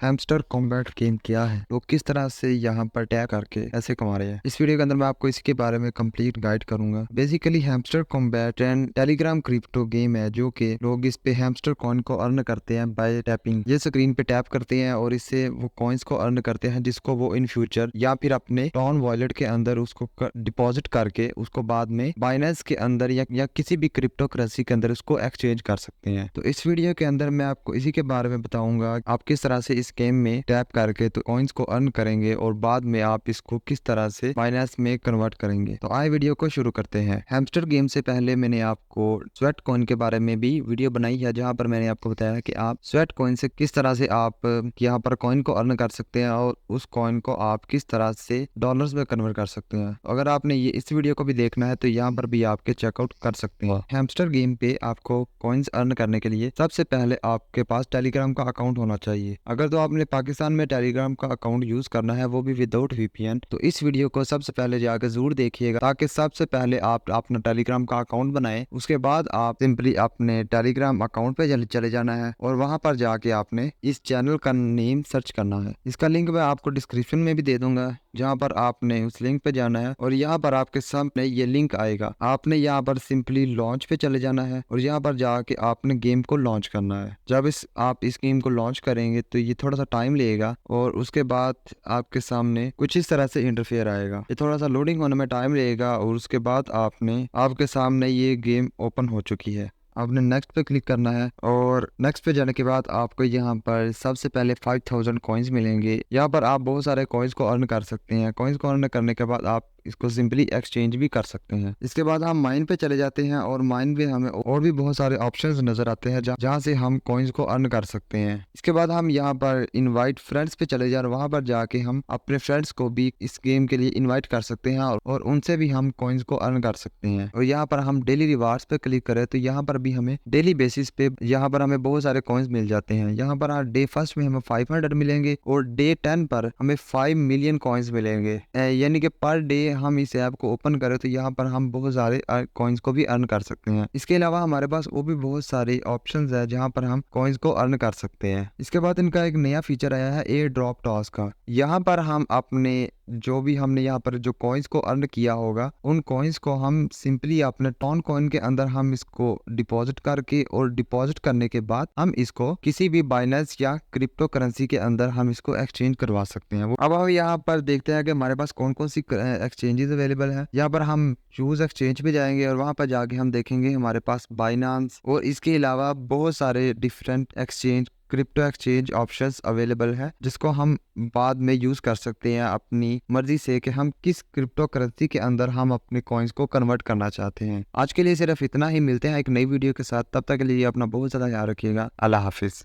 Hamster combat game क्या है, लोग किस तरह से यहाँ पर टैग करके ऐसे कमा रहे हैं। इस वीडियो के अंदर मैं आपको इसके बारे में कंप्लीट गाइड करूंगा। Basically hamster combat and Telegram crypto game है जो कि लोग इस पे हैमस्टर कॉइन को अर्न करते हैं बाय टैपिंग। ये स्क्रीन पे टैप करते हैं और इससे वो कॉइन्स को अर्न करते हैं, जिसको वो इन फ्यूचर या फिर अपने टॉन वॉलेट के अंदर उसको डिपॉजिट करके उसको बाद में बाइनेंस के अंदर या किसी भी क्रिप्टो करेंसी के अंदर उसको एक्सचेंज कर सकते हैं। तो इस वीडियो के अंदर मैं आपको इसी के बारे में बताऊंगा, आप किस तरह से इस गेम में टैप करके तो कॉइन्स को अर्न करेंगे और बाद में आप इसको किस तरह से बाइनेंस में कन्वर्ट करेंगे। तो आए वीडियो को शुरू करते हैं। हैमस्टर गेम से पहले मैंने आपको स्वेट कॉइन के बारे में भी वीडियो बनाई है, जहां पर मैंने आपको बताया कि आप स्वेट कॉइन से किस तरह से आप यहाँ पर कॉइन को अर्न कर सकते हैं और उस कॉइन को आप किस तरह से डॉलर्स में कन्वर्ट कर सकते हैं। अगर आपने ये इस वीडियो को भी देखना है तो यहाँ पर भी आपके चेकआउट कर सकते हैं। हैमस्टर गेम पे आपको कॉइन्स अर्न करने के लिए सबसे पहले आपके पास टेलीग्राम का अकाउंट होना चाहिए। अगर तो आपने पाकिस्तान में टेलीग्राम का अकाउंट यूज करना है, वो भी विदाउट वीपीएन, तो इस वीडियो को सबसे पहले जाकर जरूर देखिएगा, ताकि सबसे पहले आप अपना टेलीग्राम का अकाउंट बनाएं। उसके बाद आप सिंपली अपने टेलीग्राम अकाउंट पे चले जाना है और वहां पर जाके आपने इस चैनल का नेम सर्च करना है। इसका लिंक मैं आपको डिस्क्रिप्शन में भी दे दूंगा, जहाँ पर आपने उस लिंक पे जाना है और यहाँ पर आपके सामने ये लिंक आएगा। आपने यहाँ पर सिंपली लॉन्च पे चले जाना है और यहाँ पर जाके आपने गेम को लॉन्च करना है। जब आप इस गेम को लॉन्च करेंगे तो ये थोड़ा सा टाइम लेगा और उसके बाद आपके सामने कुछ इस तरह से इंटरफेयर आएगा। ये थोड़ा सा लोडिंग होने में टाइम लेगा और उसके बाद आपके सामने ये गेम ओपन हो चुकी है। आपने नेक्स्ट पे क्लिक करना है और नेक्स्ट पे जाने के बाद आपको यहाँ पर सबसे पहले 5000 कॉइन्स मिलेंगे। यहाँ पर आप बहुत सारे कॉइन्स को अर्न कर सकते हैं। कॉइन्स को अर्न करने के बाद आप इसको सिंपली एक्सचेंज भी कर सकते हैं। इसके बाद हम माइन पे चले जाते हैं और माइन पे हमें और भी बहुत सारे ऑप्शंस नजर आते हैं जहाँ से हम कॉइन्स को अर्न कर सकते हैं। इसके बाद हम यहाँ पर इनवाइट फ्रेंड्स पे चले जाए, वहां पर जाके हम अपने फ्रेंड्स को भी इस गेम के लिए इन्वाइट कर सकते हैं और उनसे भी हम कॉइन्स को अर्न कर सकते हैं। और यहाँ पर हम डेली रिवार्ड्स पे क्लिक करें तो यहाँ पर भी हमें डेली बेसिस पे यहाँ पर हमें बहुत सारे कॉइन्स मिल जाते हैं। यहाँ पर डे फर्स्ट में हमें 500 मिलेंगे और डे 10 पर हमें 5 मिलियन कॉइन्स मिलेंगे। यानी कि पर डे हम इस ऐप को ओपन करें तो यहाँ पर हम बहुत सारे कॉइन्स को भी अर्न कर सकते हैं। इसके अलावा हमारे पास वो भी बहुत सारे ऑप्शंस है जहाँ पर हम कॉइन्स को अर्न कर सकते हैं। इसके बाद इनका एक नया फीचर आया है एयर ड्रॉप टॉस का। यहाँ पर हम अपने जो भी हमने यहाँ पर जो कॉइन्स को अर्न किया होगा, उन कॉइन्स को हम सिंपली अपने टॉन कॉइन के अंदर हम इसको डिपॉजिट करके और डिपॉजिट करने के बाद हम इसको किसी भी बाइनेंस या क्रिप्टो करेंसी के अंदर हम इसको एक्सचेंज करवा सकते हैं। अब हम यहाँ पर देखते हैं कि हमारे पास कौन कौन सी एक्सचेंजेस अवेलेबल है। यहाँ पर हम चूज एक्सचेंज पे जाएंगे और वहां पर जाके हम देखेंगे हमारे पास बाइनेंस और इसके अलावा बहुत सारे different exchange crypto exchange options available है, जिसको हम बाद में यूज कर सकते हैं अपनी मर्जी से कि हम किस क्रिप्टो करेंसी के अंदर हम अपने कॉइन्स को कन्वर्ट करना चाहते हैं। आज के लिए सिर्फ इतना ही। मिलते हैं एक नई वीडियो के साथ, तब तक के लिए अपना बहुत ज्यादा ख्याल रखिएगा। अल्लाह हाफिज।